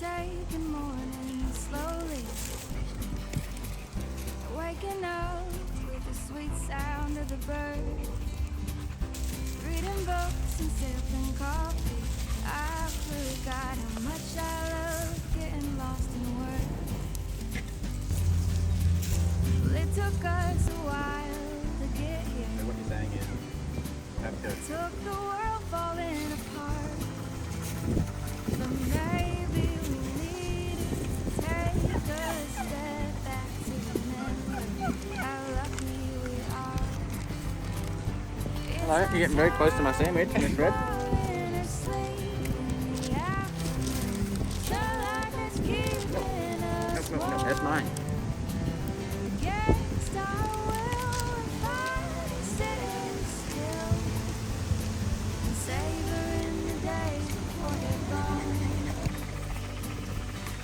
taking mornings slowly, waking up with the sweet sound of the birds, reading books and sipping coffee. I forgot how much I love getting lost in words. Well, it took us a while to get here. So what you're saying is, you have to. Took the world falling apart, but maybe we needed to take a step back to remember how lucky we are. Hello, you're getting very close to my sandwich, Miss Red. Falling asleep in the afternoon, the light that's keeping us Nope, that's mine. against our will and find sitting still and savoring the days before they're gone.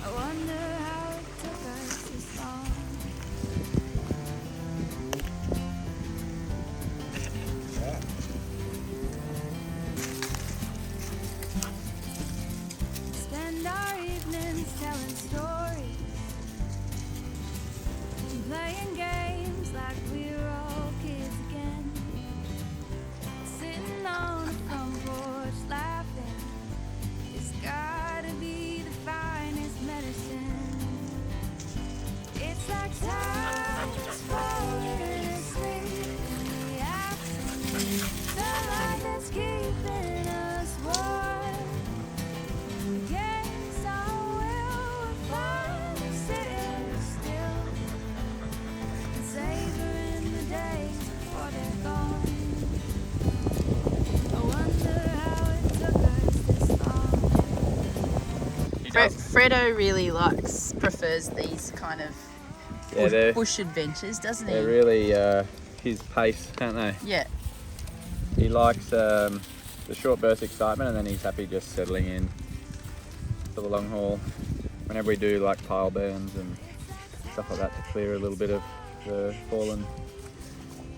I wonder how it took us this long. Spend our evenings telling stories and playing games like we were all kids again. Sitting on the front porch laughing, it's gotta be the finest medicine. It's like time is falling asleep in the afternoon, the light that's keeping us warm. Against our will, we're finally sitting still and savoring the days before they're gone. I wonder how it took us this long. Freddo really prefers these kind of bush adventures, doesn't he? They're really his pace, aren't they? Yeah. He likes the short burst excitement, and then he's happy just settling in for the long haul. Whenever we do like pile burns and stuff like that to clear a little bit of the fallen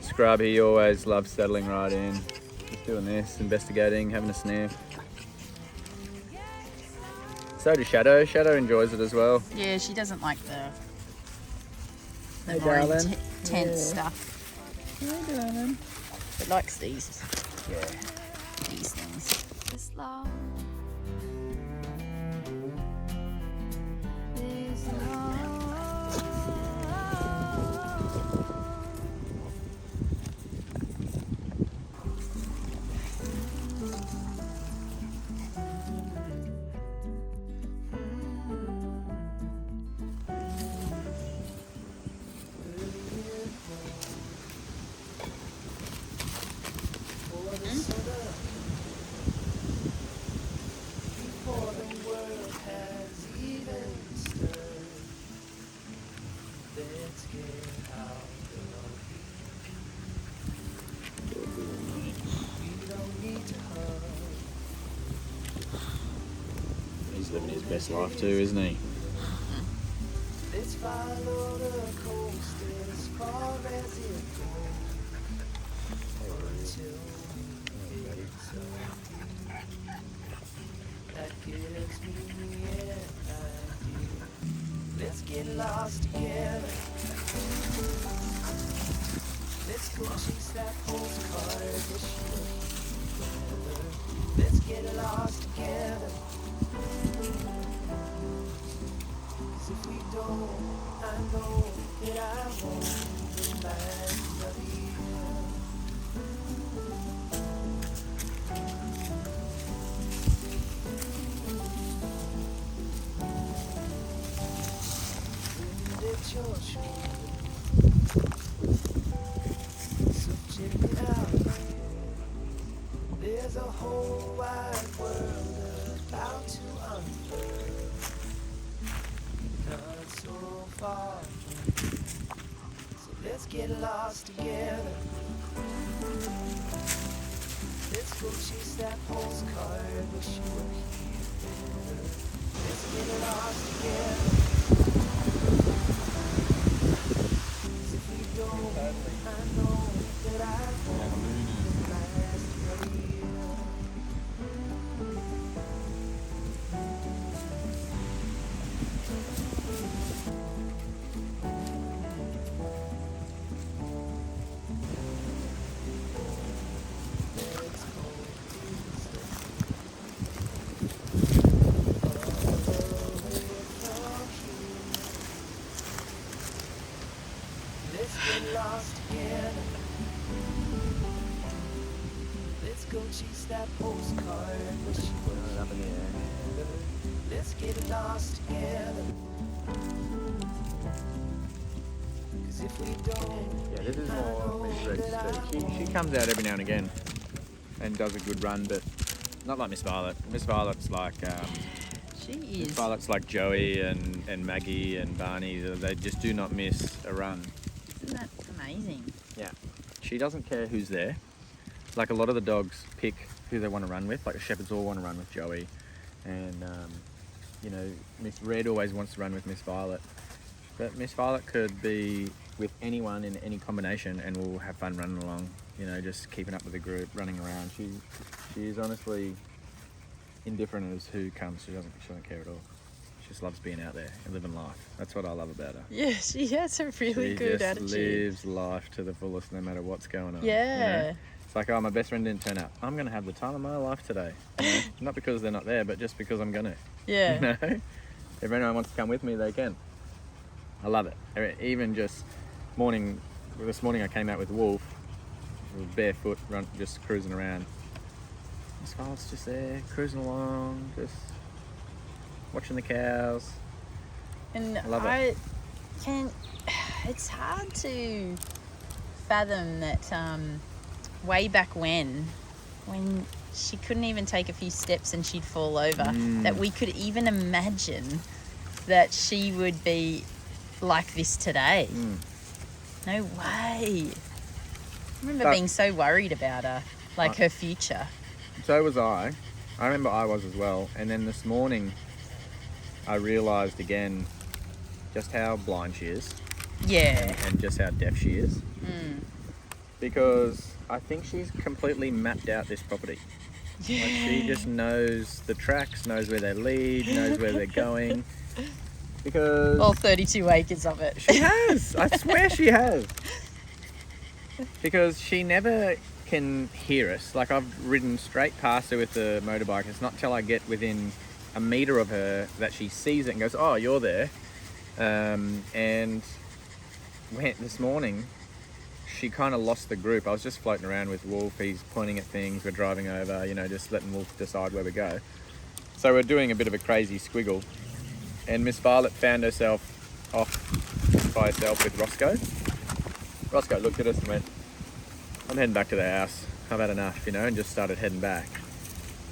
scrub, he always loves settling right in, just doing this, investigating, having a sniff. So does Shadow. Shadow enjoys it as well. Yeah, she doesn't like the Hey, more darling. intense stuff. Hey, darling. But likes these Yeah. things. This long. This long. He's living his best life too, isn't he? Let's follow the coast as far as it goes until we get so deep. That gives me an idea. Let's get lost together. Let's go chase that postcard this year. Let's get lost together. 'Cause if we don't, I know that I won't remind another year. It's your shoulder. So check it out. There's a whole wide world about to unfurl. Not so far. So let's get lost together. Let's go chase that postcard. Wish you were here. Let's get lost together. 'Cause if we don't, I know that I won't last another year. Let's get lost together. Let's go chase that postcard. Wish you were Up in the air. Let's get lost together. 'Cause if we don't, Yeah, this is more Miss Red's. She comes out every now and again and does a good run, but not like Miss Violet. Miss Violet's like She Miss is. Violet's like Joey and Maggie and Barney. They just do not miss a run. Isn't that amazing? Yeah. She doesn't care who's there. Like a lot of the dogs pick who they want to run with. Like the shepherds all want to run with Joey, and you know, Miss Red always wants to run with Miss Violet. But Miss Violet could be with anyone in any combination, and we'll have fun running along. You know, just keeping up with the group, running around. She is honestly indifferent as who comes. She doesn't care at all. She just loves being out there and living life. That's what I love about her. Yeah, she has a really good She attitude. just lives life to the fullest, no matter what's going on. Yeah. You know? It's like, oh, my best friend didn't turn up. I'm going to have the time of my life today. You know? Not because they're not there, but just because I'm going to. Yeah. You know? If anyone wants to come with me, they can. I love it. Even just this morning I came out with Wolf, barefoot, just cruising around. Miss Violet's just there, cruising along, just watching the cows. And I love it. It's hard to fathom that way back when she couldn't even take a few steps and she'd fall over, that we could even imagine that she would be like this today. No way. I remember being so worried about her, like her future. So was I. I remember I was as well. And then this morning, I realised again just how blind she is. Yeah. And just how deaf she is. Because I think she's completely mapped out this property. Yeah. Like she just knows the tracks, knows where they lead, knows where they're going. Because All 32 acres of it. she has. I swear she has. Because she never can hear us. Like I've ridden straight past her with the motorbike. It's not till I get within a metre of her that she sees it and goes, oh, you're there. And this morning, she kind of lost the group. I was just floating around with Wolf. He's pointing at things. We're driving over, you know, just letting Wolf decide where we go. So we're doing a bit of a crazy squiggle. And Miss Violet found herself off by herself with Rosco. Rosco looked at us and went, I'm heading back to the house. I've had enough, you know, and just started heading back.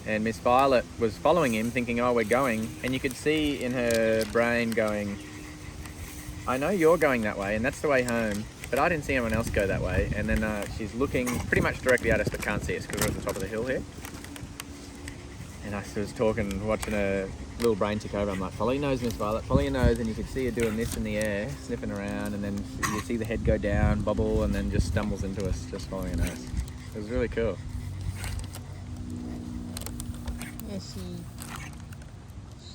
And Miss Violet was following him thinking, oh, we're going. And you could see in her brain going, I know you're going that way and that's the way home, but I didn't see anyone else go that way. And then she's looking pretty much directly at us but can't see us because we're at the top of the hill here. And I was talking, watching her little brain tick over. I'm like, follow your nose, Miss Violet, follow your nose. And you could see her doing this in the air, sniffing around. And then you see the head go down, bobble, and then just stumbles into us, just following her nose. It was really cool. Yeah,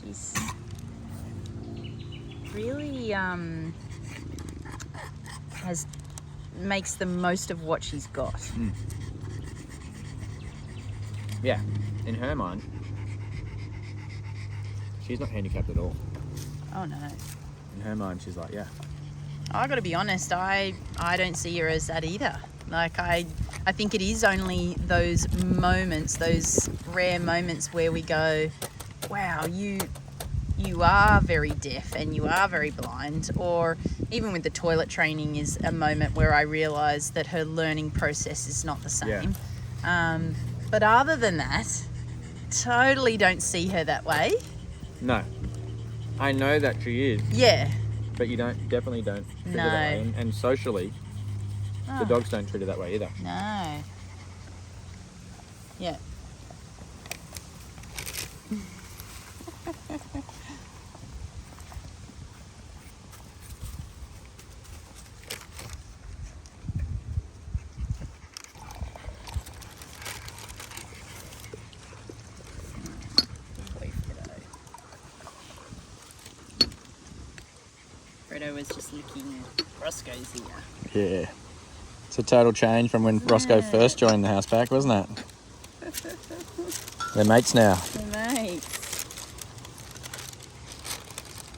she's really makes the most of what she's got. Yeah, in her mind, she's not handicapped at all. Oh no. In her mind, she's like, yeah. I got to be honest, I don't see her as that either. Like I think it is only those moments, those rare moments where we go, wow, you are very deaf and you are very blind. Or even with the toilet training is a moment where I realise that her learning process is not the same. Yeah. But other than that, totally don't see her that way. No. I know that she is, Yeah. but you definitely don't treat her that way. And socially, the Oh, dogs don't treat her that way either. no. Yeah. Freddo was just licking Roscoe's ear. Yeah. It's a total change from when Roscoe first joined the house pack, wasn't it? They're mates now. Mates.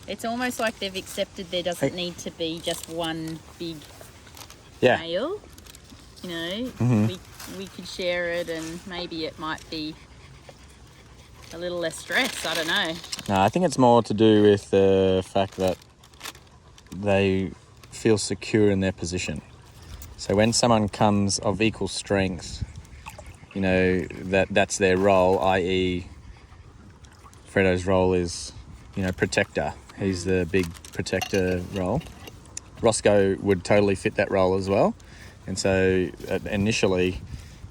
It's almost like they've accepted there doesn't need to be just one big Yeah. male, you know, Mhm. we could share it, and maybe it might be a little less stress. I don't know. No, I think it's more to do with the fact that they feel secure in their position. So when someone comes of equal strength, you know, that's their role, i.e. Freddo's role is, you know, protector. He's the big protector role. Rosco would totally fit that role as well. And so initially,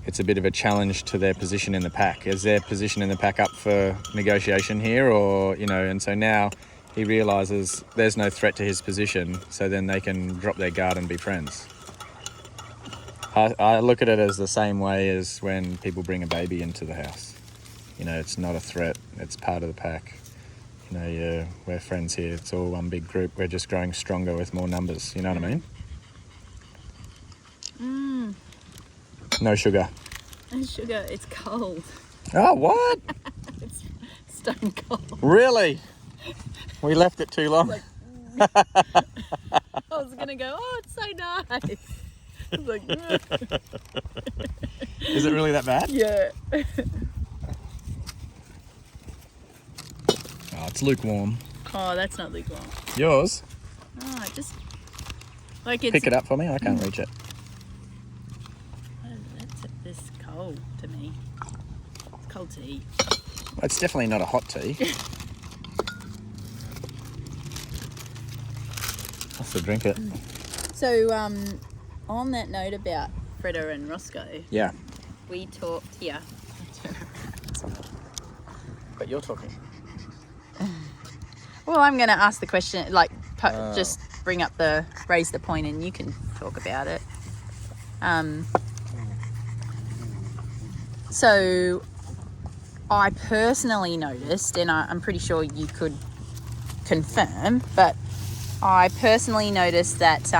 it's a bit of a challenge to their position in the pack. Is their position in the pack up for negotiation here, or, you know, and so now he realises there's no threat to his position, so then they can drop their guard and be friends. I look at it as the same way as when people bring a baby into the house. You know, it's not a threat, it's part of the pack. You know, yeah, we're friends here, it's all one big group, we're just growing stronger with more numbers, you know what I mean? No sugar. No sugar, it's cold. Oh, what? It's stone cold. Really? We left it too long. I was gonna go, oh, it's so nice. I was like, "Ugh." Is it really that bad? Yeah. Oh, it's lukewarm. Oh, that's not lukewarm. Yours? Oh, it just like it's. Pick it up for me, I can't reach it. That's this cold to me. It's cold to eat. Well, it's definitely not a hot tea. I'll still drink it. So, on that note about Freddo and Rosco, Yeah. we talked here. But you're talking. Well, I'm going to ask the question, like, just raise the point, and you can talk about it. So, I personally noticed, and I'm pretty sure you could confirm, but I personally noticed that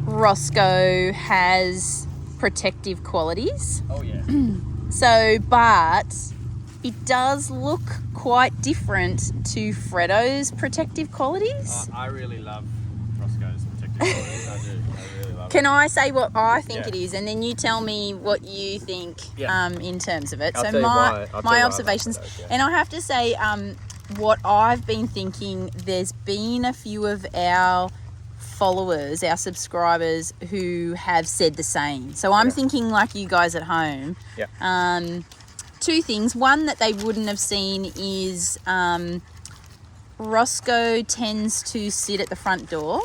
Rosco has protective qualities. Oh, yeah. So, but it does look quite different to Freddo's protective qualities. I really love Roscoe's protective qualities. I do. I really love Can I say what I think Yeah. it is, and then you tell me what you think Yeah. in terms of it. I'll So tell you why- I'll tell you why I my like observations, Freddo's, yeah. and I have to say, what I've been thinking, there's been a few of our followers, our subscribers, who have said the same. So I'm Yeah. thinking, like you guys at home, Yeah. two things. One that they wouldn't have seen is Rosco tends to sit at the front door,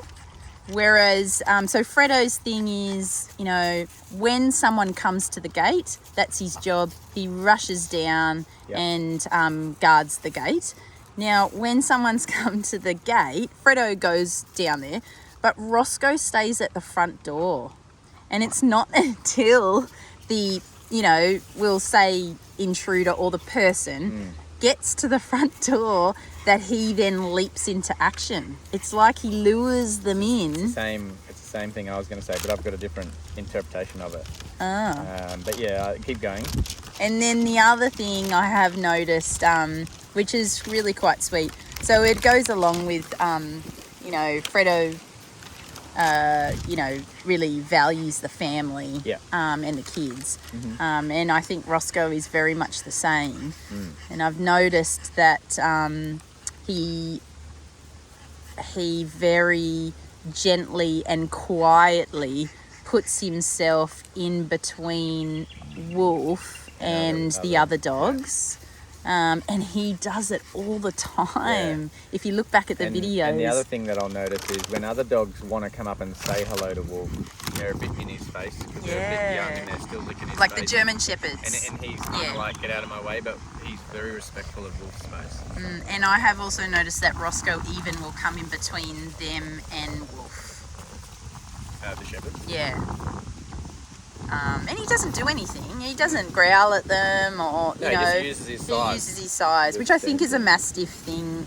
whereas so Freddo's thing is, you know, when someone comes to the gate, that's his job. He rushes down Yeah. and guards the gate. Now, when someone's come to the gate, Freddo goes down there, but Rosco stays at the front door. And it's not until the, you know, we'll say intruder or the person gets to the front door that he then leaps into action. It's like he lures them in. It's the same thing I was going to say, but I've got a different interpretation of it. But yeah, keep going. And then the other thing I have noticed, which is really quite sweet. So it goes along with, you know, Freddo, you know, really values the family and the kids. And I think Rosco is very much the same. And I've noticed that he very gently and quietly puts himself in between Wolf and the other dogs. And he does it all the time. If you look back at the videos. And the other thing that I'll notice is when other dogs want to come up and say hello to Wolf, they're a bit in his face because they're a bit young and they're still licking his like face. the German Shepherds. And he's kind of like, get out of my way, but he's very respectful of Wolf's space. And I have also noticed that Rosco even will come in between them and Wolf. The shepherd. Yeah. And he doesn't do anything. He doesn't growl at them, or you No, he know, just uses his size. He uses his size, which I think is a mastiff thing.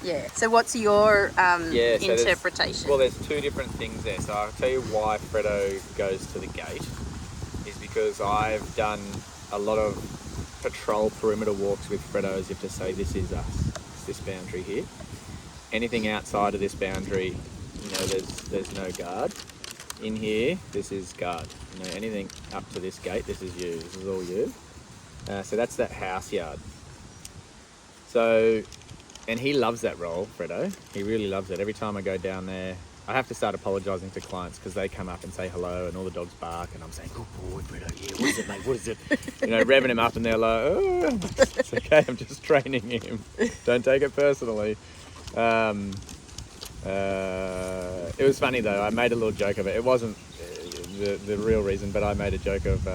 Yeah. So what's your interpretation? There's two different things there. So I'll tell you why Freddo goes to the gate is because I've done a lot of patrol perimeter walks with Freddo as if to say this is us, it's this boundary here. anything outside of this boundary, there's no guard. In here, this is guard. Anything up to this gate, this is you. This is all you. So that's that house yard. So, and he loves that role, Freddo. He really loves it. Every time I go down there, I have to start apologising to clients because they come up and say hello and all the dogs bark and I'm saying, good boy, Freddo, yeah, what is it, mate, what is it? Revving him up and they're like, oh, it's okay, I'm just training him. Don't take it personally. It was funny though, I made a little joke of it. It wasn't the real reason, but I made a joke of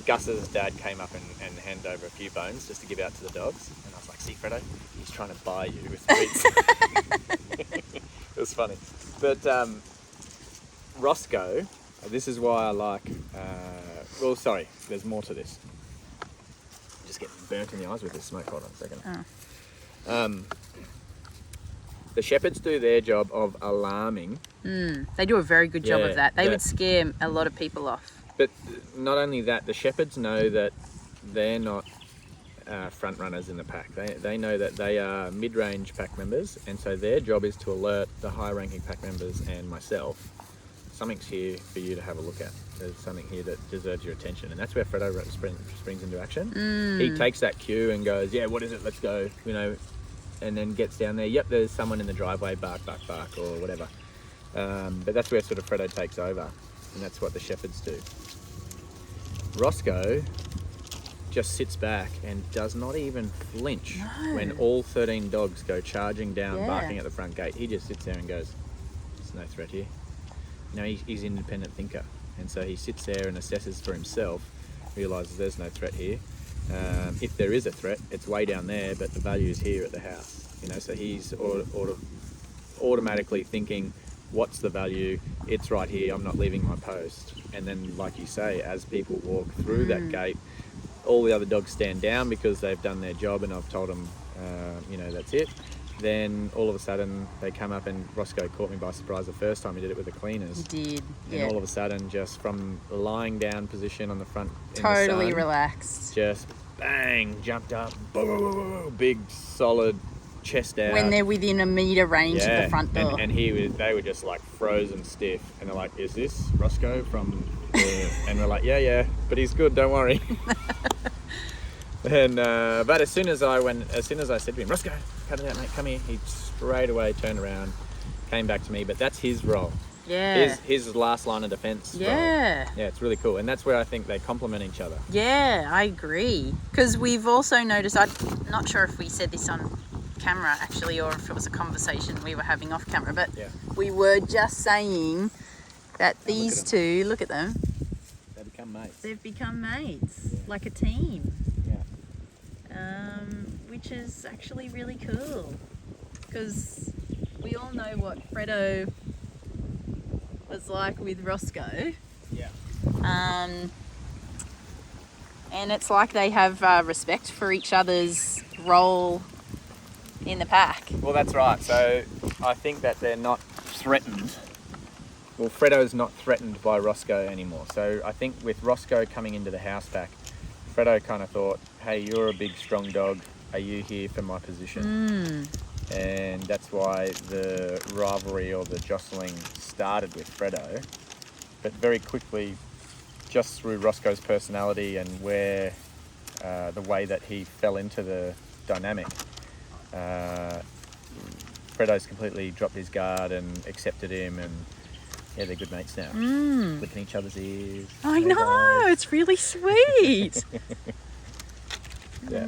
Gus's dad came up and handed over a few bones just to give out to the dogs. And I was like, see Freddo, he's trying to buy you with treats. It was funny. But Rosco, this is why I like, there's more to this. I'm just getting burnt in the eyes with this smoke, hold on a second. Oh. The shepherds do their job of alarming. They do a very good job of that. They would scare a lot of people off. But not only that, the shepherds know that they're not front runners in the pack. They know that they are mid-range pack members, and so their job is to alert the high-ranking pack members and myself. Something's here for you to have a look at. There's something here that deserves your attention, and that's where Freddo springs into action. He takes that cue and goes, yeah, what is it? Let's go, and then gets down there. Yep, there's someone in the driveway, bark, bark, bark, or whatever. But that's where sort of Freddo takes over, and that's what the shepherds do. Rosco just sits back and does not even flinch when all 13 dogs go charging down, barking at the front gate. He just sits there and goes, there's no threat here. He's an independent thinker, and so he sits there and assesses for himself, realises there's no threat here. If there is a threat, it's way down there, but the value is here at the house. So he's automatically thinking, what's the value? It's right here, I'm not leaving my post. And then, like you say, as people walk through that gate, all the other dogs stand down because they've done their job and I've told them, that's it. Then all of a sudden they come up, and Rosco caught me by surprise the first time he did it with the cleaners. He did, And all of a sudden, just from the lying down position on the front, totally in the sun, relaxed. just bang, jumped up, big solid chest out. When they're within a metre range of the front door. And they were just like frozen stiff, and they're like, is this Rosco from the... And we're like, yeah, but he's good, don't worry. And but as soon as I said to him, Rosco, cut it out, mate, come here, he straight away turned around, came back to me. But that's his role. Yeah. His last line of defence. Yeah. Role. Yeah, it's really cool, and that's where I think they complement each other. Yeah, I agree. Because we've also noticed, I'm not sure if we said this on camera actually, or if it was a conversation we were having off camera, but we were just saying that these two, look at them. They become mates. They've become mates, like a team. Yeah. Which is actually really cool, because we all know what Freddo was like with Rosco. Yeah. And it's like they have respect for each other's role in the pack. Well, that's right. So I think that they're not threatened. Well, Freddo's not threatened by Rosco anymore. So I think with Rosco coming into the house pack, Freddo kind of thought, hey, you're a big, strong dog. Are you here for my position? And that's why the rivalry or the jostling started with Freddo. But very quickly, just through Rosco's personality and where the way that he fell into the dynamic, Freddo's completely dropped his guard and accepted him, and yeah, they're good mates now. Licking each other's ears. I know, it's really sweet. Yeah. There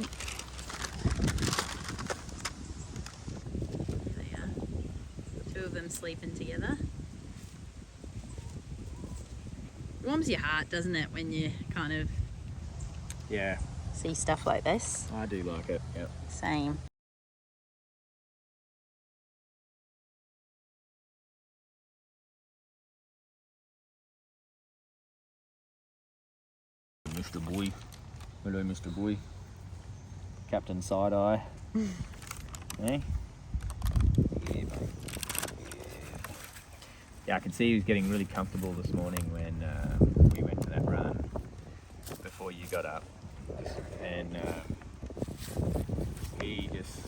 they are. Two of them sleeping together. Warms your heart, doesn't it, when you kind of see stuff like this? I do like it. Yeah. Same. Mr. Boy. Hello, Mr. Boy. Captain Side Eye. Eh? Yeah, mate. Yeah, I could see he was getting really comfortable this morning when we went for that run before you got up. And he just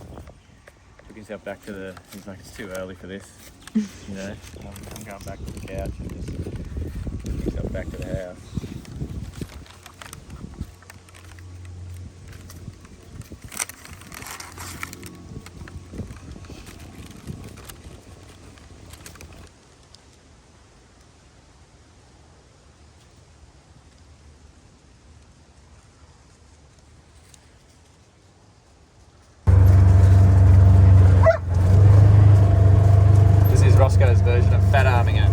Took himself back to the. He's like, it's too early for this. You know, I'm going back to the couch and just took himself back to the house. This is Roscoe's version of fat arming it.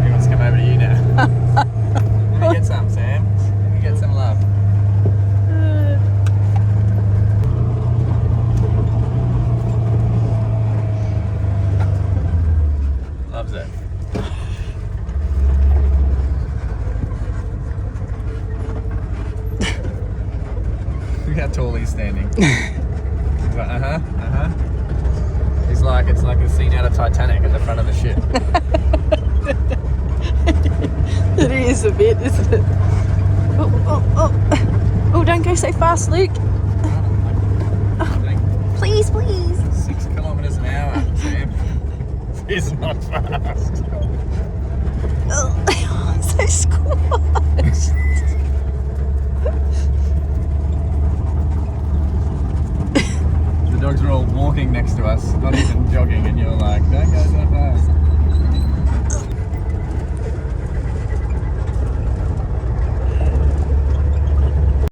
He wants to come over to you now. Let me get some, Sam. Let me get some love. Loves it. Look how tall he's standing. He's like, He's like, it's like a scene out of Titanic at the front of the ship. It is a bit, isn't it? Oh, don't go so fast, Luke. Please, please. 6 kilometres an hour, Sam. It's not fast. Oh, so squashed. The dogs are all walking next to us, not even jogging, and you're like, don't go so fast.